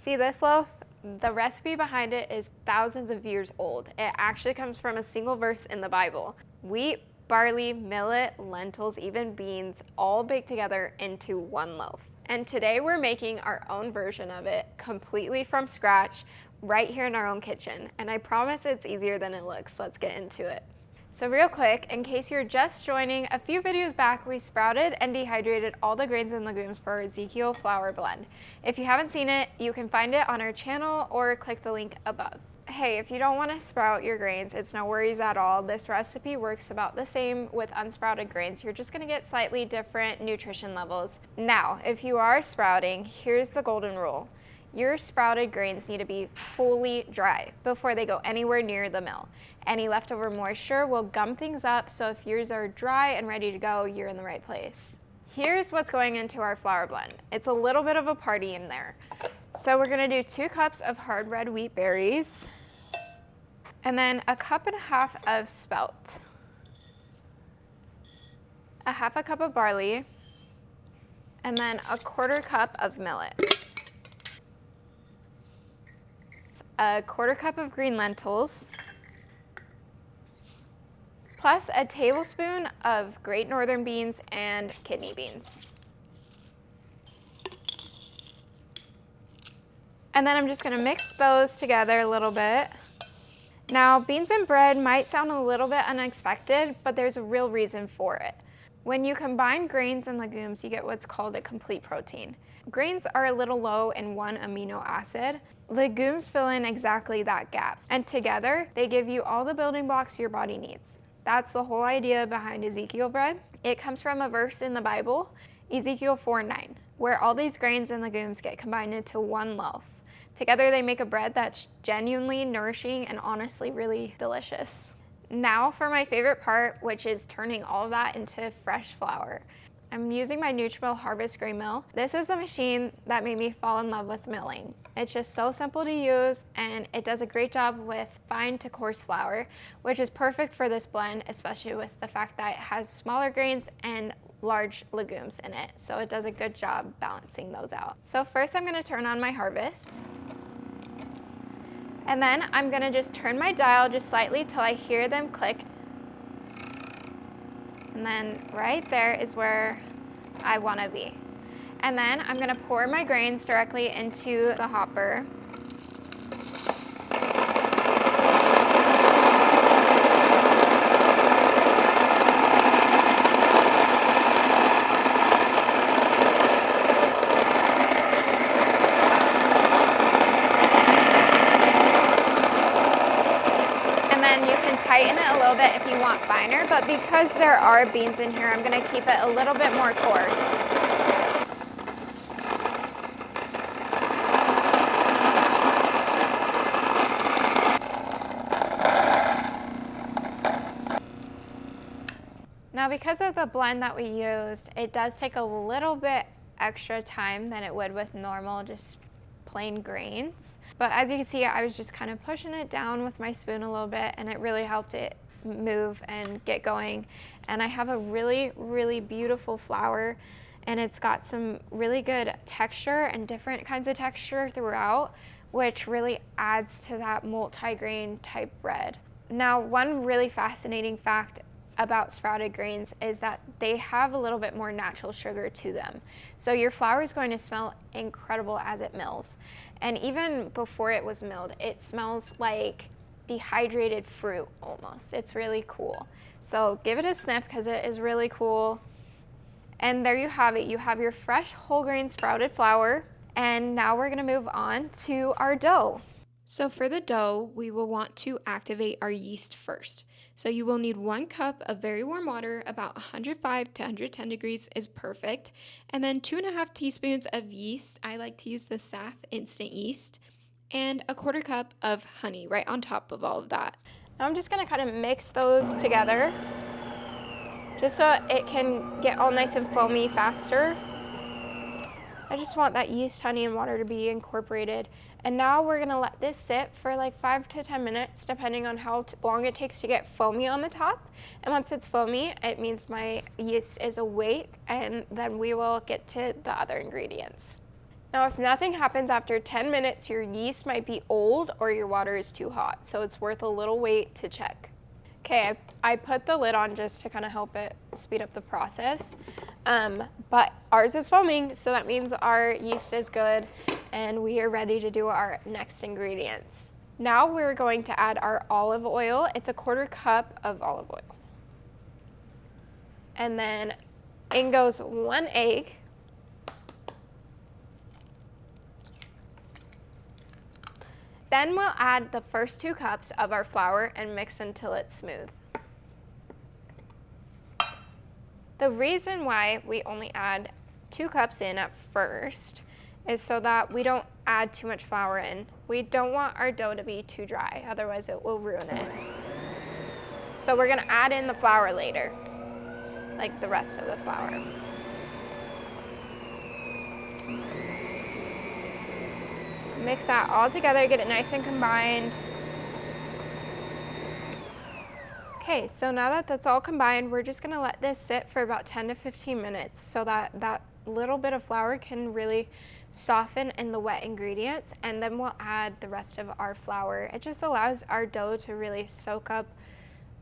See this loaf? The recipe behind it is thousands of years old. It actually comes from a single verse in the Bible. Wheat, barley, millet, lentils, even beans, all baked together into one loaf. And today we're making our own version of it completely from scratch right here in our own kitchen. And I promise it's easier than it looks. Let's get into it. So real quick, in case you're just joining, a few videos back we sprouted and dehydrated all the grains and legumes for our Ezekiel flour blend. If you haven't seen it, you can find it on our channel or click the link above. Hey, if you don't want to sprout your grains, it's no worries at all. This recipe works about the same with unsprouted grains. You're just going to get slightly different nutrition levels. Now, if you are sprouting, here's the golden rule. Your sprouted grains need to be fully dry before they go anywhere near the mill. Any leftover moisture will gum things up, so if yours are dry and ready to go, you're in the right place. Here's what's going into our flour blend. It's a little bit of a party in there. So we're gonna do 2 cups of hard red wheat berries, and then 1.5 cups of spelt, 1/2 cup of barley, and then 1/4 cup of millet, 1/4 cup of green lentils, plus a tablespoon of Great Northern beans and kidney beans. And then I'm just gonna mix those together a little bit. Now, beans and bread might sound a little bit unexpected, but there's a real reason for it. When you combine grains and legumes, you get what's called a complete protein. Grains are a little low in one amino acid. Legumes fill in exactly that gap. And together, they give you all the building blocks your body needs. That's the whole idea behind Ezekiel bread. It comes from a verse in the Bible, Ezekiel 4:9, where all these grains and legumes get combined into one loaf. Together they make a bread that's genuinely nourishing and honestly really delicious. Now for my favorite part, which is turning all of that into fresh flour. I'm using my NutriMill Harvest Grain Mill. This is the machine that made me fall in love with milling. It's just so simple to use, and it does a great job with fine to coarse flour, which is perfect for this blend, especially with the fact that it has smaller grains and large legumes in it. So it does a good job balancing those out. So first I'm gonna turn on my harvest. And then I'm gonna just turn my dial just slightly till I hear them click. And then right there is where I wanna be. And then I'm gonna pour my grains directly into the hopper. Tighten it a little bit if you want finer, but because there are beans in here, I'm gonna keep it a little bit more coarse. Now, because of the blend that we used, it does take a little bit extra time than it would with normal, just plain grains. But as you can see, I was just kind of pushing it down with my spoon a little bit, and it really helped it move and get going. And I have a really, really beautiful flour, and it's got some really good texture and different kinds of texture throughout, which really adds to that multi-grain type bread. Now, one really fascinating fact about sprouted grains is that they have a little bit more natural sugar to them. So your flour is going to smell incredible as it mills. And even before it was milled, it smells like dehydrated fruit almost. It's really cool. So give it a sniff because it is really cool. And there you have it. You have your fresh whole grain sprouted flour. And now we're gonna move on to our dough. So for the dough, we will want to activate our yeast first. So you will need 1 cup of very warm water, about 105 to 110 degrees is perfect. And then 2.5 teaspoons of yeast. I like to use the SAF instant yeast. And 1/4 cup of honey right on top of all of that. Now I'm just gonna kind of mix those together just so it can get all nice and foamy faster. I just want that yeast, honey, and water to be incorporated. And now we're gonna let this sit for like 5 to 10 minutes, depending on how long it takes to get foamy on the top. And once it's foamy, it means my yeast is awake, and then we will get to the other ingredients. Now, if nothing happens after 10 minutes, your yeast might be old or your water is too hot, so it's worth a little wait to check. Okay, I put the lid on just to kind of help it speed up the process, but ours is foaming, so that means our yeast is good and we are ready to do our next ingredients. Now we're going to add our olive oil. It's a 1/4 cup of olive oil. And then in goes 1 egg. Then we'll add the first 2 cups of our flour and mix until it's smooth. The reason why we only add 2 cups in at first is so that we don't add too much flour in. We don't want our dough to be too dry, otherwise it will ruin it. So we're gonna add in the flour later, like the rest of the flour. Mix that all together, get it nice and combined. Okay, so now that that's all combined, we're just gonna let this sit for about 10 to 15 minutes so that that little bit of flour can really soften in the wet ingredients, and then we'll add the rest of our flour. It just allows our dough to really soak up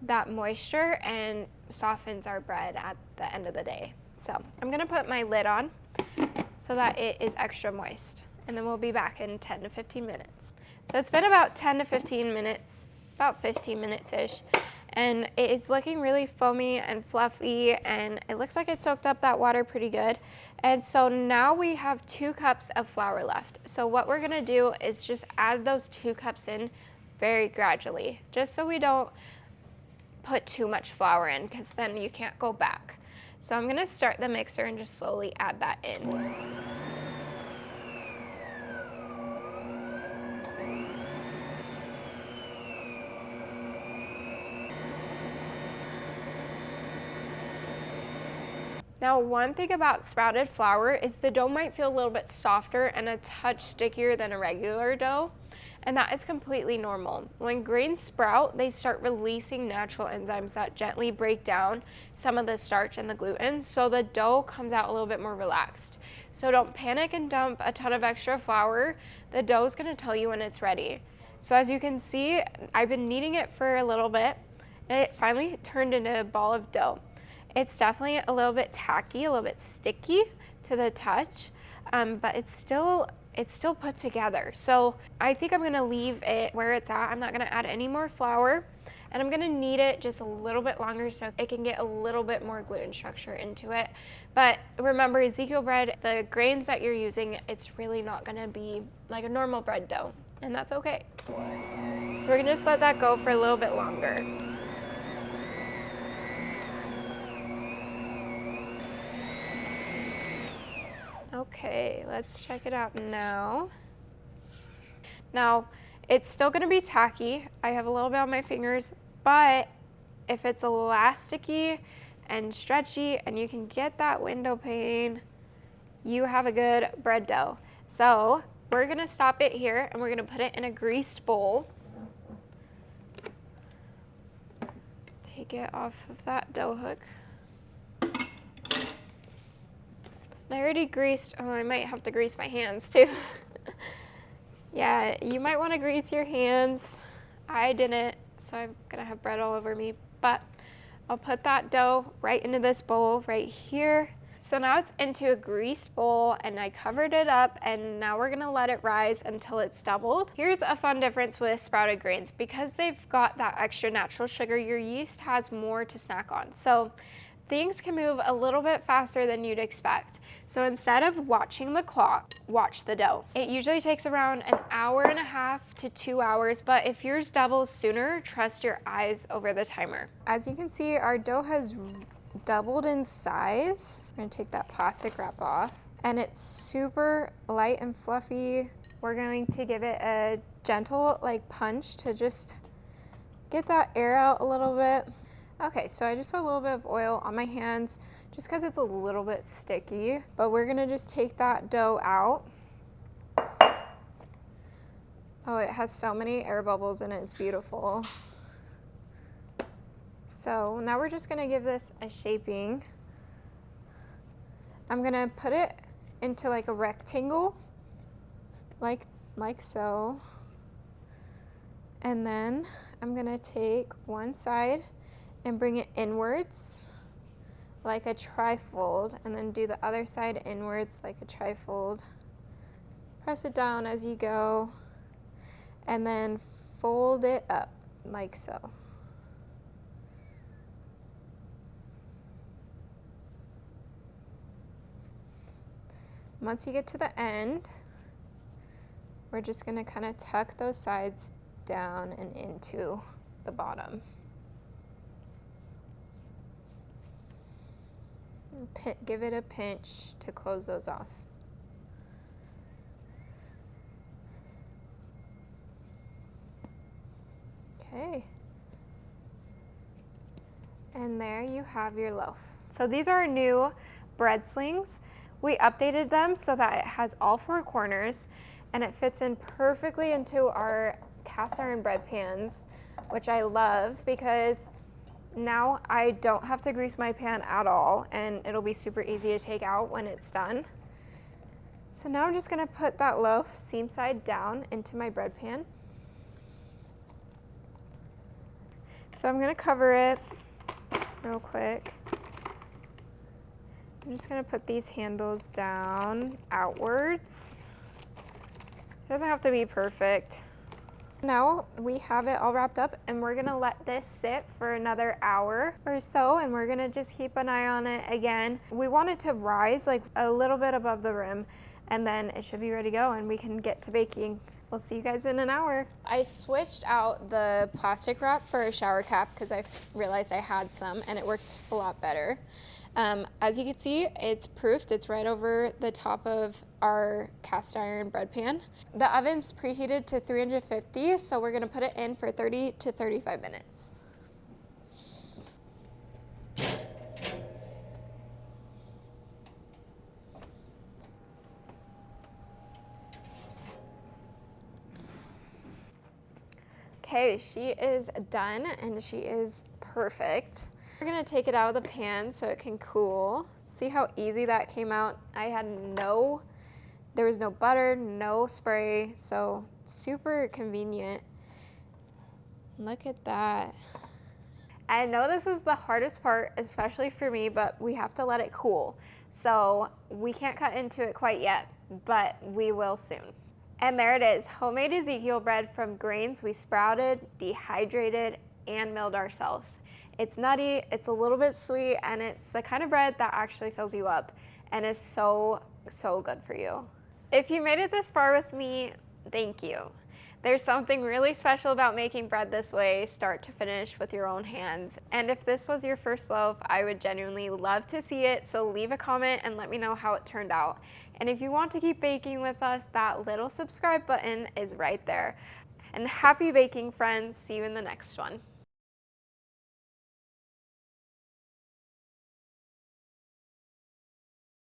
that moisture and softens our bread at the end of the day. So I'm gonna put my lid on so that it is extra moist, and then we'll be back in 10 to 15 minutes. So it's been about 10 to 15 minutes, about 15 minutes-ish, and it is looking really foamy and fluffy, and it looks like it soaked up that water pretty good. And so now we have 2 cups of flour left. So what we're gonna do is just add those 2 cups in very gradually, just so we don't put too much flour in, because then you can't go back. So I'm gonna start the mixer and just slowly add that in. Now, one thing about sprouted flour is the dough might feel a little bit softer and a touch stickier than a regular dough, and that is completely normal. When grains sprout, they start releasing natural enzymes that gently break down some of the starch and the gluten, so the dough comes out a little bit more relaxed. So don't panic and dump a ton of extra flour. The dough is gonna tell you when it's ready. So as you can see, I've been kneading it for a little bit, and it finally turned into a ball of dough. It's definitely a little bit tacky, a little bit sticky to the touch, but it's still put together. So I think I'm gonna leave it where it's at. I'm not gonna add any more flour, and I'm gonna knead it just a little bit longer so it can get a little bit more gluten structure into it. But remember, Ezekiel bread, the grains that you're using, it's really not gonna be like a normal bread dough, and that's okay. So we're gonna just let that go for a little bit longer. Okay, let's check it out now. Now, it's still gonna be tacky. I have a little bit on my fingers, but if it's elasticy and stretchy and you can get that window pane, you have a good bread dough. So we're gonna stop it here and we're gonna put it in a greased bowl. Take it off of that dough hook. I already greased, oh, I might have to grease my hands too. Yeah, you might want to grease your hands. I didn't, so I'm gonna have bread all over me, but I'll put that dough right into this bowl right here. So now it's into a greased bowl and I covered it up, and now we're gonna let it rise until it's doubled. Here's a fun difference with sprouted grains. Because they've got that extra natural sugar, your yeast has more to snack on. So things can move a little bit faster than you'd expect. So instead of watching the clock, watch the dough. It usually takes around an hour and a half to 2 hours, but if yours doubles sooner, trust your eyes over the timer. As you can see, our dough has doubled in size. I'm gonna take that plastic wrap off, and it's super light and fluffy. We're going to give it a gentle punch to just get that air out a little bit. Okay, so I just put a little bit of oil on my hands just because it's a little bit sticky, but we're gonna just take that dough out. Oh, it has so many air bubbles in it, it's beautiful. So now we're just gonna give this a shaping. I'm gonna put it into like a rectangle, like so. And then I'm gonna take one side and bring it inwards like a trifold, and then do the other side inwards like a trifold. Press it down as you go, and then fold it up like so. Once you get to the end, we're just gonna kind of tuck those sides down and into the bottom. Give it a pinch to close those off. Okay. And there you have your loaf. So these are our new bread slings. We updated them so that it has all four corners and it fits in perfectly into our cast iron bread pans, which I love because now I don't have to grease my pan at all, and it'll be super easy to take out when it's done. So now I'm just gonna put that loaf seam side down into my bread pan. So I'm gonna cover it real quick. I'm just gonna put these handles down outwards. It doesn't have to be perfect. Now we have it all wrapped up, and we're gonna let this sit for another hour or so, and we're gonna just keep an eye on it again. We want it to rise like a little bit above the rim, and then it should be ready to go and we can get to baking. We'll see you guys in an hour. I switched out the plastic wrap for a shower cap because I realized I had some and it worked a lot better. As you can see, it's proofed. It's right over the top of our cast iron bread pan. The oven's preheated to 350, so we're gonna put it in for 30 to 35 minutes. Okay, she is done and she is perfect. We're gonna take it out of the pan so it can cool. See how easy that came out? There was no butter, no spray, so super convenient. Look at that. I know this is the hardest part, especially for me, but we have to let it cool. So we can't cut into it quite yet, but we will soon. And there it is, homemade Ezekiel bread from grains we sprouted, dehydrated, and milled ourselves. It's nutty, it's a little bit sweet, and it's the kind of bread that actually fills you up and is so, so good for you. If you made it this far with me, thank you. There's something really special about making bread this way, start to finish with your own hands. And if this was your first loaf, I would genuinely love to see it, so leave a comment and let me know how it turned out. And if you want to keep baking with us, that little subscribe button is right there. And happy baking, friends. See you in the next one.